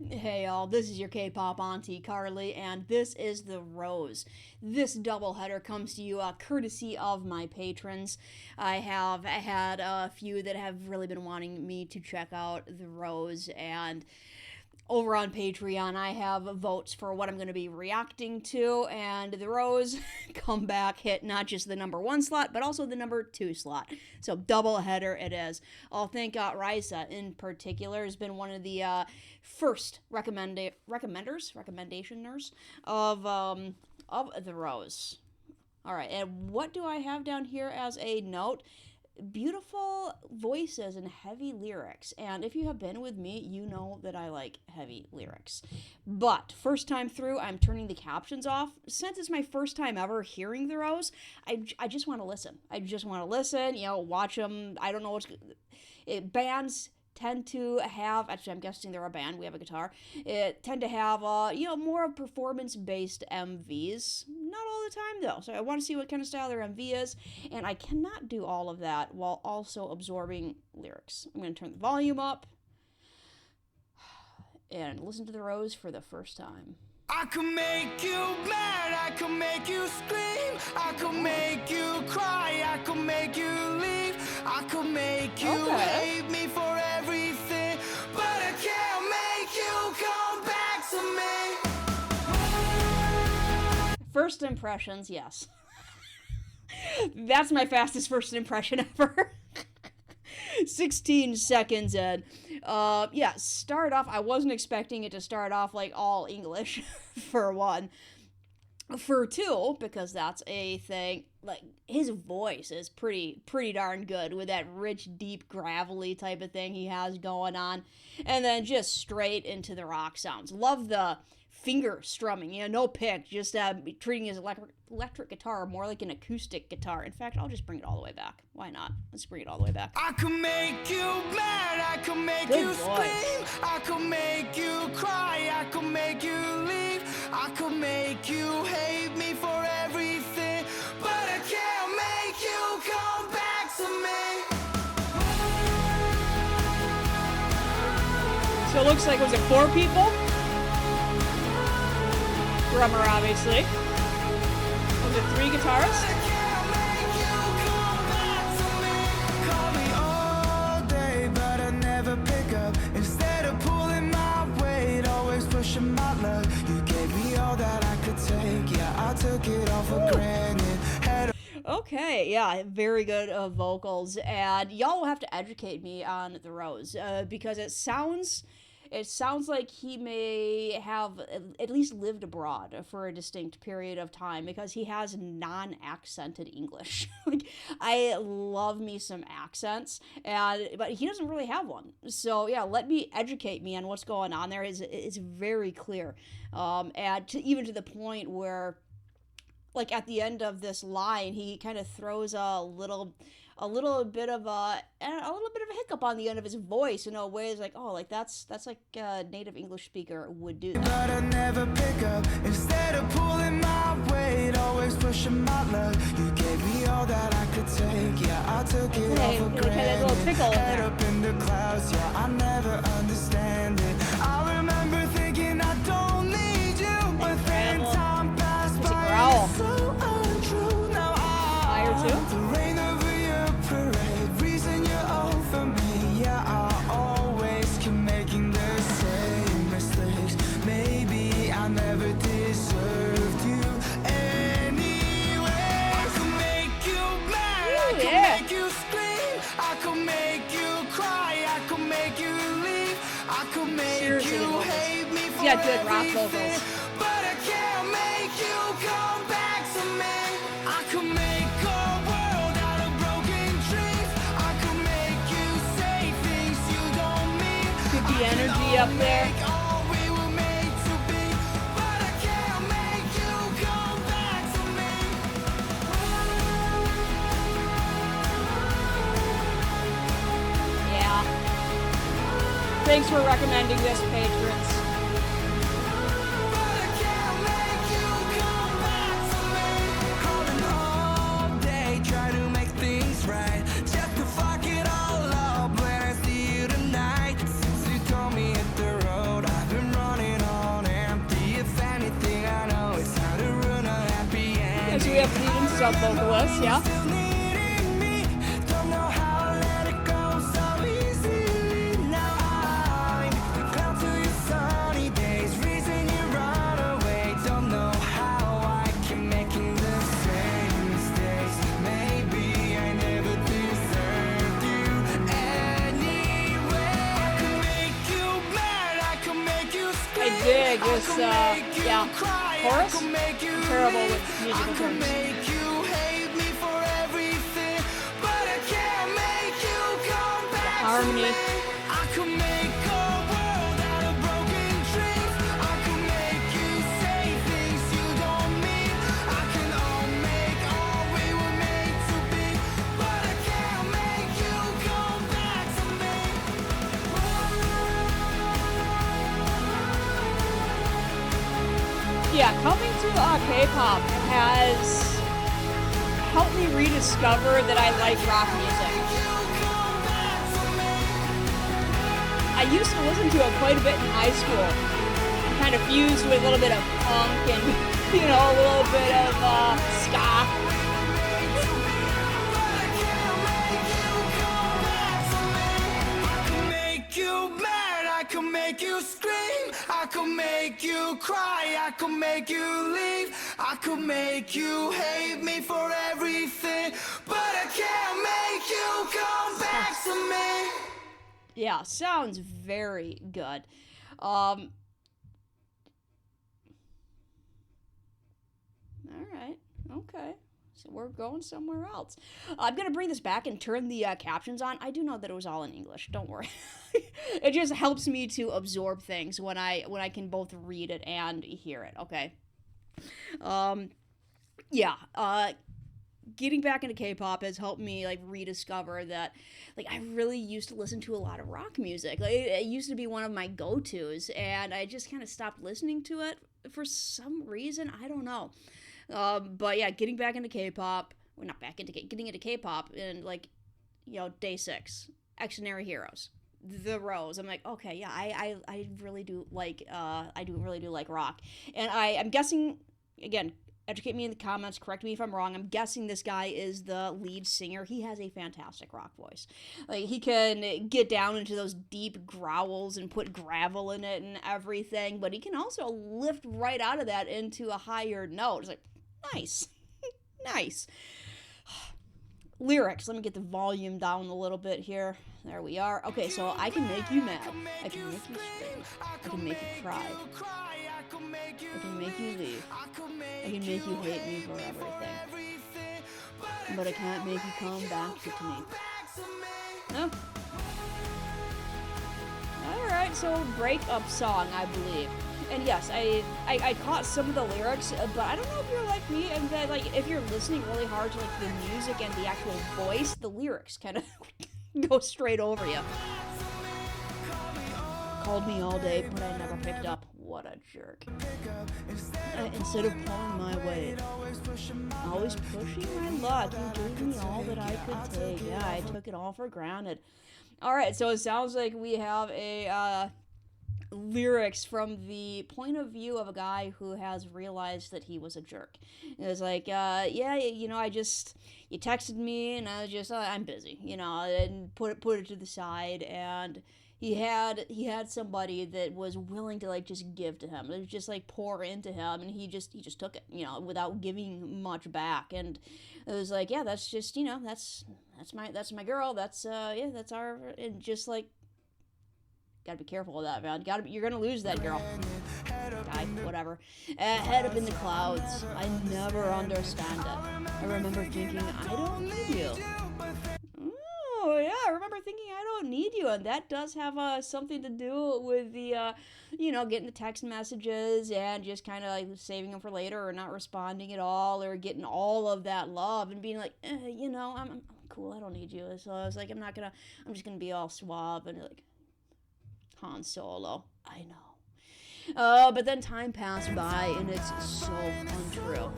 Hey y'all, this is your K-pop auntie Carly, and this is The Rose. This doubleheader comes to you courtesy of my patrons. I have had a few that have really been wanting me to check out The Rose, and over on Patreon, I have votes for what I'm going to be reacting to, and The Rose comeback hit not just the number 1 slot, but also the number 2 slot. So, double header it is. I'll thank Risa in particular has been one of the first recommendationers of The Rose. All right, and what do I have down here as a note? Beautiful voices and heavy lyrics. And if you have been with me, you know that I like heavy lyrics. But first time through, I'm turning the captions off. Since it's my first time ever hearing The Rose, I just want to listen. I just want to listen, watch them. I don't know bands tend to have, actually I'm guessing they're a band, we have a guitar, tend to have, more performance-based MVs. Not all the time though, so I want to see what kind of style their MV is, and I cannot do all of that while also absorbing lyrics. I'm going to turn the volume up and listen to The Rose for the first time. I could make you mad, I could make you scream, I could make you cry, I could make you leave, I could make you hate me for everything, but I can't make you come back to me. First impressions, yes. That's my fastest first impression ever. 16 seconds in. Start off, I wasn't expecting it to start off like all English, for one. For two, because that's a thing, like, his voice is pretty darn good with that rich, deep, gravelly type of thing he has going on. And then just straight into the rock sounds. Love the finger strumming, no pick, just treating his electric guitar more like an acoustic guitar. In fact, I'll just bring it all the way back. Why not? Let's bring it all the way back. I could make you mad, I could make you scream, I could make you cry, I could make you leave, I could make you hate me for everything, but I can't make you come back to me. So it looks like, was it 4 people? Drummer, obviously. Was it 3 guitarists? Call me all day, but I never pick up. Instead of pulling my weight, always pushing my luck. You gave me all that I could take. Yeah, I took it all for granted. Okay, yeah, very good vocals. And y'all will have to educate me on The Rose, because it sounds like he may have at least lived abroad for a distinct period of time, because he has non-accented English. Like, I love me some accents, but he doesn't really have one. So yeah, educate me on what's going on there. It's very clear, and even to the point where, like, at the end of this line, he kind of throws a little bit of a hiccup on the end of his voice, in a way. It's like, oh, like that's like a native English speaker would do. But I never pick up. Instead of pulling my weight, always pushing my luck. You gave me all that I could take. Yeah, I took it all for granted. Head up in the clouds. Yeah, I never understand it. I remember thinking I don't need you, but then time passed by. It's so untrue. Now the rain over your parade, reason you're over me. Yeah, I always keep making the same mistakes. Maybe I never deserved you anyway. I could make you mad, I could make you scream, I could make you cry, I could make you leave, I could make you hate me for good rock vocals. but I can't make you come back to me. I could make a world out of broken dreams. I could make you say things you don't mean. Get the energy up there. All we were made to be, but I can't make you come back to me. Yeah. Thanks for recommending this, patrons. But I can't make you come back to me. Calling all day, try to make things right, just to fuck it all up when I see you tonight. Since you told me hit the road, I've been scrub vocalist, yeah. needing me. Don't know how I let it go so easily. Now I'm clown to your sunny days, reason you run away. Don't know how I keep making the same mistakes. Maybe I never deserved you anyway. I could make you mad, I could make you scream. I dig this, I could make you yeah, cry, chorus. I could make you Terrible leave. with musical I could terms. make you hate me for everything, but I can't make you come back to harmony. me. I could make a world out of broken dreams. I could make you say things you don't mean. I can all make all we were made to be, but I can't make you come back to me. Yeah, coming to K-pop has helped me rediscover that I like rock music. I used to listen to it quite a bit in high school, kind of fused with a little bit of punk and, you know, a little bit of ska. Make you mad, I could make you scream, I could make you cry, I could make you leave, I could make you hate me for everything, but I can't make you come back to me. Yeah, sounds very good. Alright, okay. So we're going somewhere else. I'm going to bring this back and turn the captions on. I do know that it was all in English. Don't worry. It just helps me to absorb things when I can both read it and hear it, okay? Getting back into K-pop has helped me like rediscover that like I really used to listen to a lot of rock music. Like it used to be one of my go-tos, and I just kind of stopped listening to it for some reason. I don't know. But yeah, getting back into K-pop, well, not back into getting into K-pop, and like, you know, Day 6, Extraordinary Heroes, The Rose. I'm like, okay, yeah, I really do like rock, and I'm guessing, again, educate me in the comments, correct me if I'm wrong. I'm guessing this guy is the lead singer. He has a fantastic rock voice. Like, he can get down into those deep growls and put gravel in it and everything, but he can also lift right out of that into a higher note. It's like, nice. Nice. Lyrics. Let me get the volume down a little bit here. There we are. Okay, so I can make you mad. I can make you scream. I can make you cry. I can make you leave. I can make you hate me for everything. But I can't make you come back to me. No? Alright, so breakup song, I believe. And yes, I caught some of the lyrics, but I don't know if you're like me, and that, like, if you're listening really hard to like the music and the actual voice, the lyrics kind of go straight over you. Called me all day, but I never picked up. What a jerk. Instead of pulling my weight, always pushing my luck, you gave me all that I could take. Yeah, I took it all for granted. Alright, so it sounds like we have a lyrics from the point of view of a guy who has realized that he was a jerk. It was like, yeah, you know, you texted me, and I was just, I'm busy, you know, and put it to the side, and he had somebody that was willing to like just give to him. It was just like pour into him, and he just took it, you know, without giving much back. And it was like, yeah, that's just, you know, that's my girl. That's that's our, and just like, gotta be careful of that, man. You're gonna lose that girl. Guy, whatever. Head up in the clouds. I never understand it. I remember thinking, I don't need you. Oh, yeah, I remember thinking I don't need you, and that does have something to do with the, you know, getting the text messages and just kind of like saving them for later, or not responding at all, or getting all of that love and being like, you know, I'm cool, I don't need you. So I was like, I'm just gonna be all suave and like, Han Solo, I know. But then time passed by, and it's so untrue.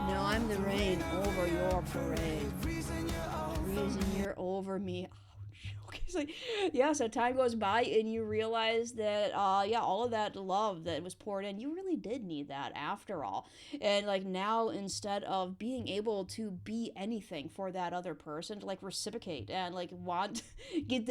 Now I'm the rain over your parade. Reason you're over me. Ouch. Okay, It's like, yeah, so time goes by and you realize that, yeah, all of that love that was poured in, you really did need that after all. And like now, instead of being able to be anything for that other person, to like reciprocate and like want get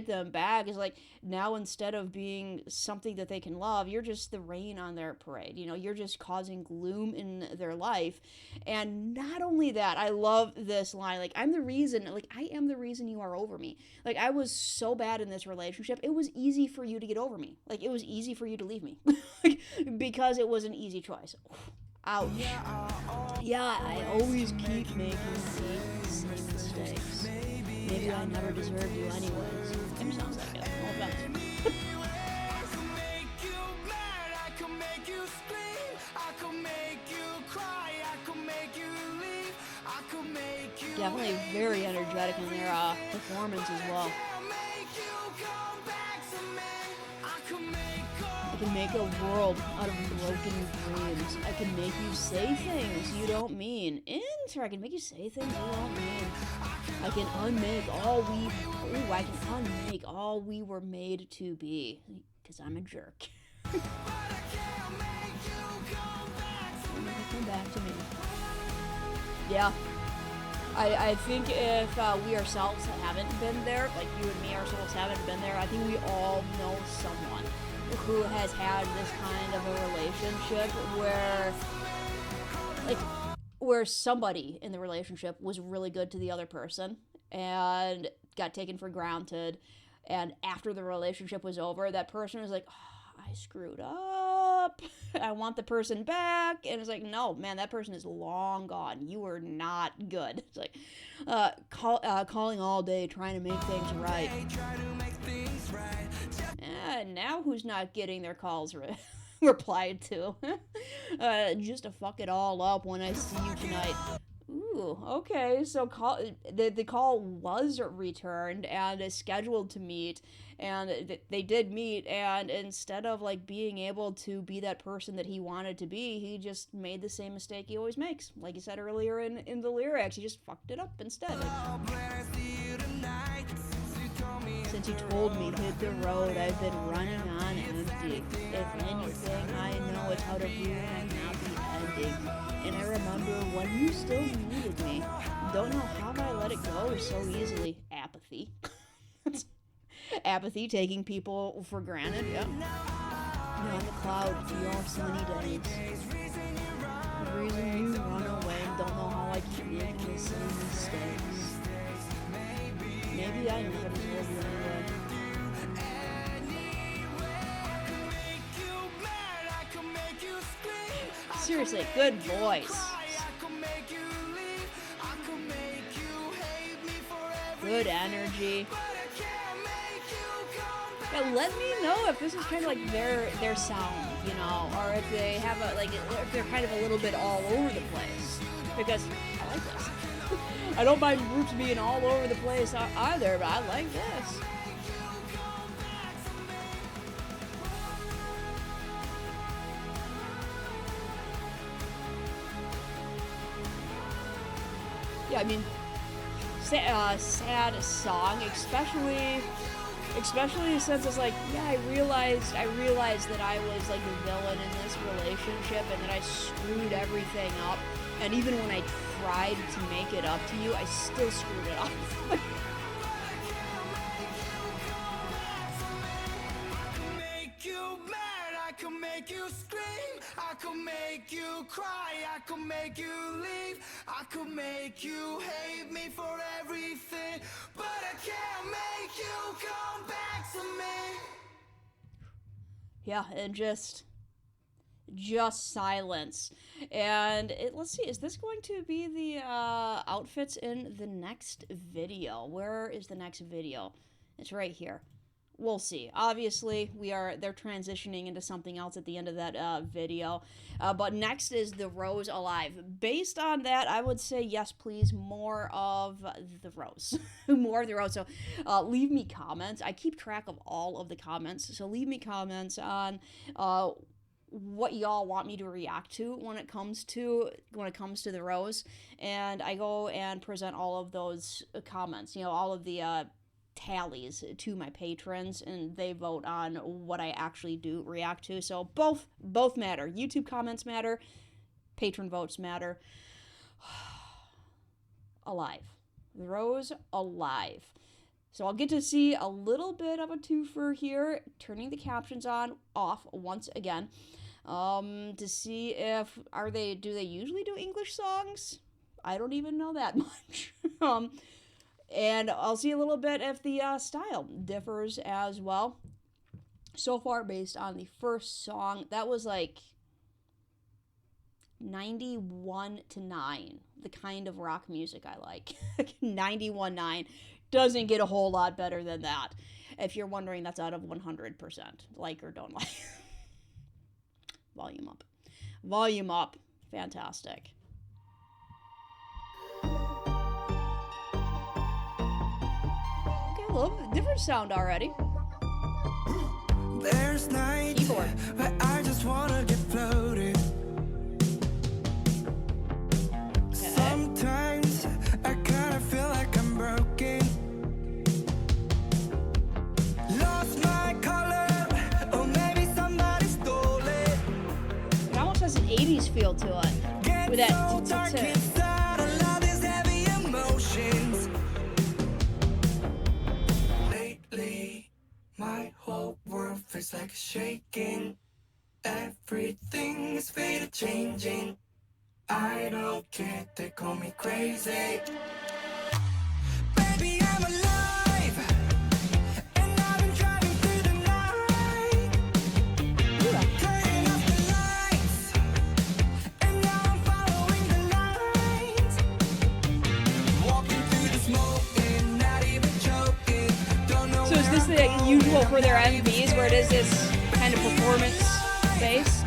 them back, is like now instead of being something that they can love, you're just the rain on their parade. You know, you're just causing gloom in their life. And not only that, I love this line. Like, I'm the reason, like, I am the reason you are over me. Like, I was so bad in this relationship, it was easy for you to get over me. Like, it was easy for you to leave me. Because it was an easy choice. Ouch. Yeah, I always keep making the same mistakes. Maybe I never deserved you anyways. Kind of sounds like it. No offense. Definitely very energetic in their performance as well. I can make a world out of broken dreams. I can make you say things you don't mean. I can make you say things you don't mean. I can unmake all we were made to be. Because I'm a jerk. Come back to me. Yeah. I think if we ourselves haven't been there, like you and me ourselves haven't been there, I think we all know someone who has had this kind of a relationship where somebody in the relationship was really good to the other person and got taken for granted, and after the relationship was over, that person was like, oh, I screwed up, I want the person back, and it's like, no, man, that person is long gone, you were not good. It's like calling all day trying to make things right. And now who's not getting their calls replied to? Just to fuck it all up when I see you tonight. Ooh, okay, so the call was returned and is scheduled to meet, and they did meet, and instead of like being able to be that person that he wanted to be, he just made the same mistake he always makes. Like you said earlier in the lyrics, he just fucked it up instead. Since you told me to hit the road, I've been running on empty. If anything, I know it's how to ruin a happy ending. And I remember when you still needed me. Don't know how I let it go so easily. Apathy. Apathy, taking people for granted, yeah. Now in the cloud, your sunny days. The reason you run away, don't know how I keep making the same mistakes. Maybe I never deserve you anyway. Seriously, good voice. Good energy. Yeah, let me know if this is kind of like their sound, you know, or if they have if they're kind of a little bit all over the place. Because I like this. I don't mind groups being all over the place either, but I like this. Yeah, I mean, sad song, especially since it's like, yeah, I realized that I was like the villain in this relationship and that I screwed everything up. And even when I tried to make it up to you, I still screwed it up. I could make you scream, I could make you cry, I could make you leave, I could make you hate me for everything, but I can't make you come back to me. Yeah, and just silence. And let's see, is this going to be the outfits in the next video? Where is the next video? It's right here. We'll see. Obviously, they're transitioning into something else at the end of that video. But next is the Rose Alive. Based on that, I would say yes, please, more of the Rose. More of the Rose. So leave me comments. I keep track of all of the comments. So leave me comments on what y'all want me to react to when it comes to the Rose. And I go and present all of those comments. You know, all of the tallies to my patrons, and they vote on what I actually do react to. So both matter. YouTube comments matter, patron votes matter. Alive. The Rose alive. So I'll get to see a little bit of a twofer here, turning the captions off once again, to see if do they usually do English songs? I don't even know that much. And I'll see a little bit if the style differs as well. So far, based on the first song, that was like 91-9, the kind of rock music I like. 91-9 doesn't get a whole lot better than that. If you're wondering, that's out of 100%. Like or don't like. Volume up. Volume up. Fantastic. Okay, a little different sound already. There's night, Keyboard. but I just wanna get floated. Sometimes I kinda feel like I'm broken. Lost my color, or maybe somebody stole it. It almost has an 80s feel to it. With that so dark inside, I love these heavy emotions. Lately, my whole world feels like shaking. Everything is faded, changing. I don't care, they call me crazy. Baby, I'm alive, and I've been driving through the night. Turning off the lights, and now I'm following the lines. Walking through the smoke and not even choking. Don't know. So is this the usual for their MVs, where it is this kind of performance bass?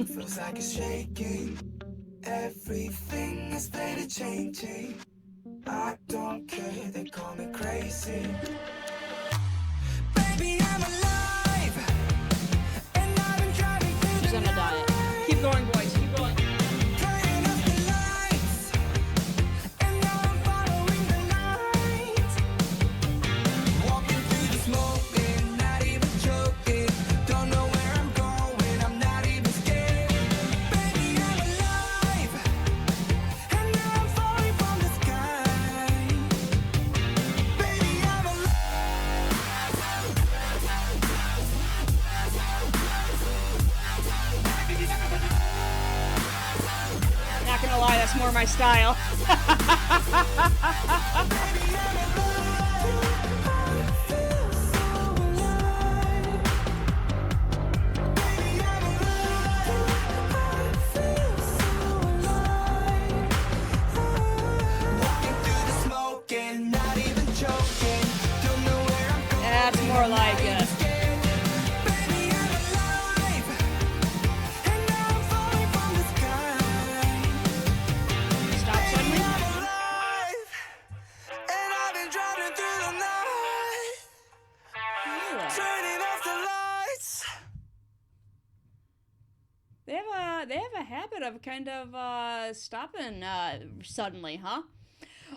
Feels like it's shaking. Everything is faded, changing. I don't care, they call me crazy. Baby, I'm alive, and I've been driving through She's on a diet. Keep going, boys. Keep going. turning off the lights, and now I'm following the lines. Walking through the smoke and not even choking. Don't know where I'm going, I'm not even scared. Baby, I'm alive, and now I'm falling from the sky. Baby, I'm alive. Not gonna lie, that's more my style. That's more like it. Stop suddenly. They have a habit of kind of stopping suddenly, huh?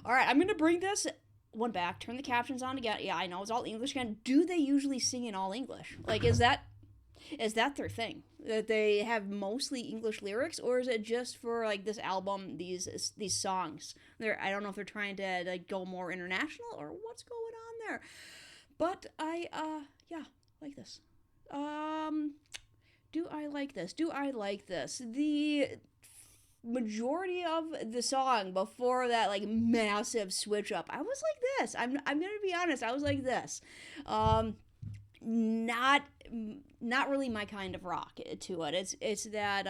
All right, I'm gonna bring this one back. Turn the captions on again. Yeah, I know it's all English again. Do they usually sing in all English? Like, is that their thing? That they have mostly English lyrics, or is it just for like this album, these songs? I don't know if they're trying to like go more international or what's going on there. But I like this. Do I like this? Do I like this? The majority of the song before that like massive switch up, I was like this. I'm gonna be honest, I was like this. Not really my kind of rock to it. It's that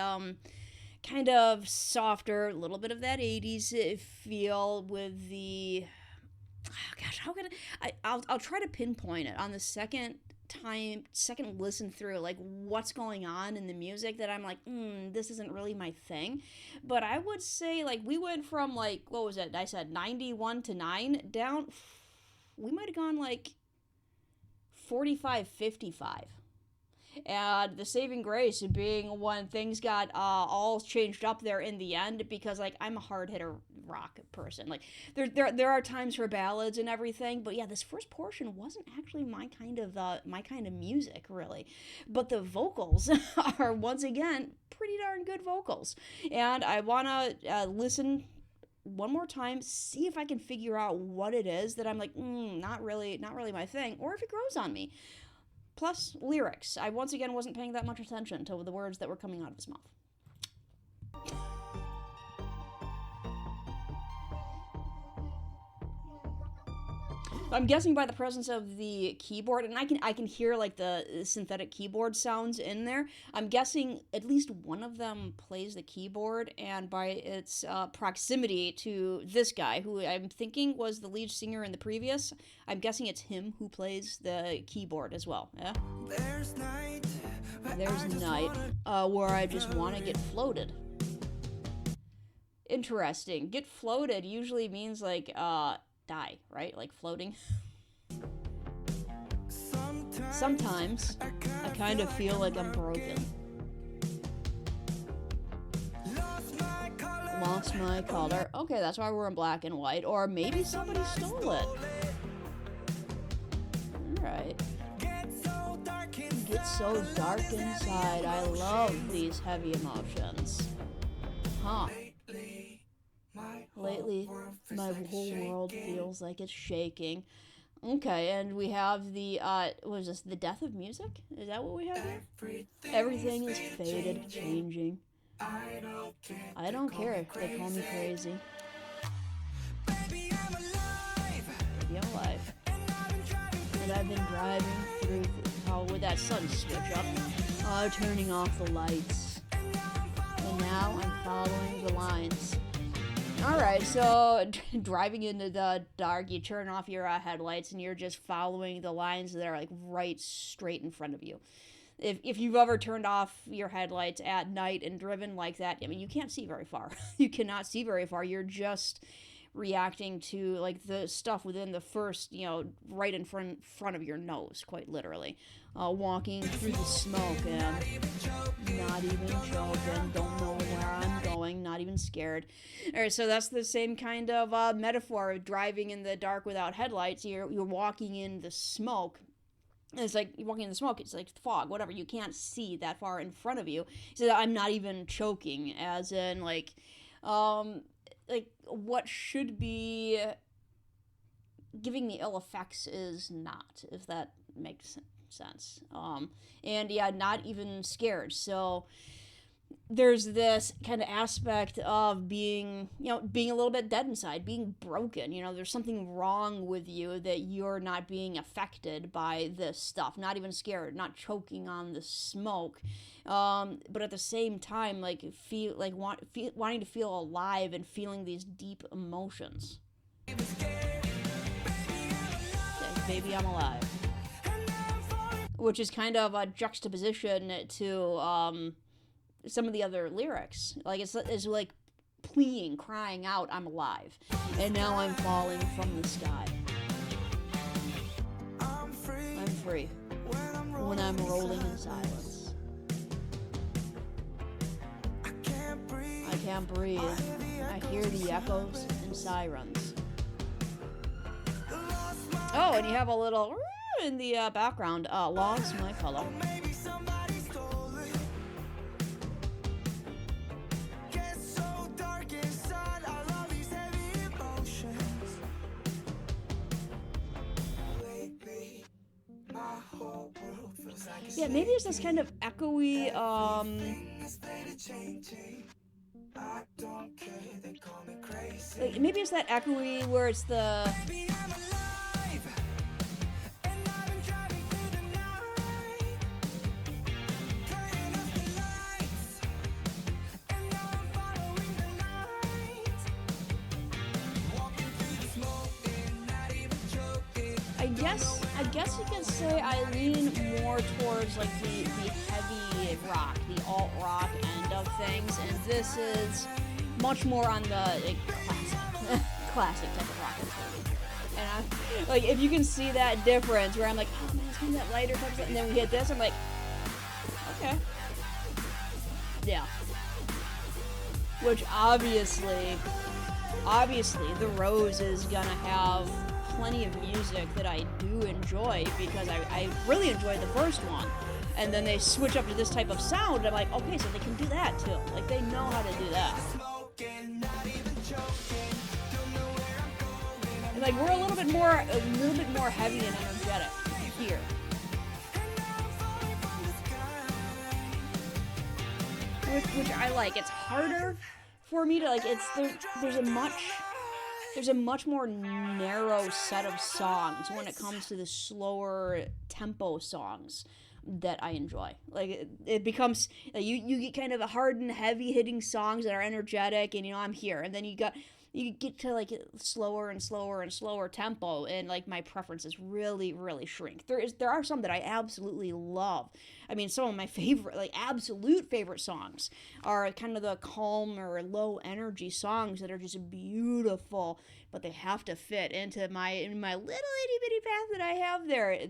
kind of softer, a little bit of that 80s feel with the. Oh gosh, how can I'll try to pinpoint it on the second listen through, like what's going on in the music that I'm like, this isn't really my thing. But I would say like we went from like, what was it? I said 91 to 9 down. We might have gone like 45, 55. And the saving grace being when things got all changed up there in the end, because like I'm a hard hitter rock person. Like there are times for ballads and everything, but yeah, this first portion wasn't actually my kind of music really. But the vocals are once again pretty darn good vocals, and I wanna listen one more time, see if I can figure out what it is that I'm like, not really my thing, or if it grows on me. Plus, lyrics. I once again wasn't paying that much attention to the words that were coming out of his mouth. I'm guessing by the presence of the keyboard, and I can hear like the synthetic keyboard sounds in there. I'm guessing at least one of them plays the keyboard, and by its proximity to this guy, who I'm thinking was the lead singer in the previous, I'm guessing it's him who plays the keyboard as well. Yeah. There's night, where I just want to get floated. Interesting. Get floated usually means like die, right? Like floating. Sometimes I kind of feel like I'm broken. Lost my color. Okay, that's why we're in black and white. Or maybe somebody stole it. Alright. Get so dark inside. I love these heavy emotions. Huh. Lately, my whole world feels like it's shaking. Okay, and we have the, what is this, the death of music? Is that what we have here? Everything is faded, changing. I don't care if they call me crazy. Baby, I'm alive. And I've been driving through, with that sun switch up, turning off the lights. And now I'm following the lines. Alright, so driving into the dark, you turn off your headlights and you're just following the lines that are like right straight in front of you. If you've ever turned off your headlights at night and driven like that, I mean, you can't see very far. You cannot see very far. You're just reacting to like the stuff within the first, right in front of your nose, quite literally. Walking through the smoke and not even joking, don't know where I'm going, not even scared. Alright, so that's the same kind of metaphor of driving in the dark without headlights. You're walking in the smoke. It's like you're walking in the smoke, it's like fog, whatever. You can't see that far in front of you. So I'm not even choking, as in like what should be giving me ill effects is not, if that makes sense. And yeah, not even scared. So there's this kind of aspect of being a little bit dead inside, being broken. There's something wrong with you that you're not being affected by this stuff, not even scared, not choking on the smoke. But at the same time, like wanting to feel alive and feeling these deep emotions. Okay, baby, I'm alive. Which is kind of a juxtaposition to some of the other lyrics. Like it's like pleading, crying out, I'm alive. And now I'm falling from the sky. I'm free when I'm rolling in silence. I can't breathe. I hear the echoes and sirens. Oh, and you have a little in the background, lost my color. Yeah, maybe it's this kind of echoey, like, maybe it's that echoey where it's the... guess you could say I lean more towards like the heavy rock, the alt rock end of things, and this is much more on the classic type of rock. And I'm like, if you can see that difference, where I'm like, oh man, it's kind of that lighter type of stuff, and then we hit this, I'm like, okay, yeah. Which obviously, The Rose is gonna have plenty of music that I do enjoy, because I really enjoyed the first one, and then they switch up to this type of sound, and I'm like, okay, so they can do that too. Like, they know how to do that. And like, we're a little bit more heavy and energetic here. Which I like. It's harder for me to like. There's a much more narrow set of songs when it comes to the slower tempo songs that I enjoy. Like, it becomes you get kind of hard and heavy hitting songs that are energetic, and I'm here, and then you get to like slower and slower and slower tempo, and like my preferences really shrink. There are some that I absolutely love. I mean, some of my favorite, like absolute favorite songs are kind of the calm or low energy songs that are just beautiful, but they have to fit into my little itty bitty path that I have there.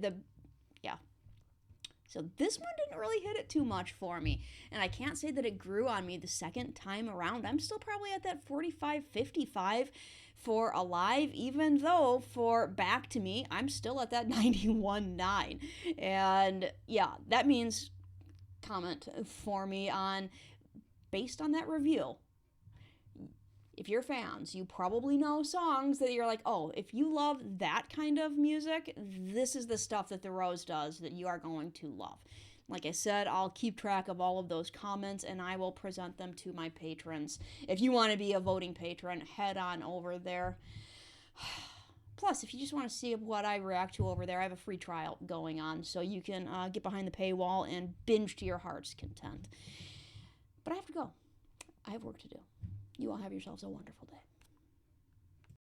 So this one didn't really hit it too much for me. And I can't say that it grew on me the second time around. I'm still probably at that 45-55 for Alive, even though for Back to Me, I'm still at that 91.9. And yeah, that means comment for me on, based on that review. If you're fans, you probably know songs that you're like, oh, if you love that kind of music, this is the stuff that The Rose does that you are going to love. Like I said, I'll keep track of all of those comments, and I will present them to my patrons. If you want to be a voting patron, head on over there. Plus, if you just want to see what I react to over there, I have a free trial going on, so you can get behind the paywall and binge to your heart's content. But I have to go. I have work to do. You all have yourselves a wonderful day.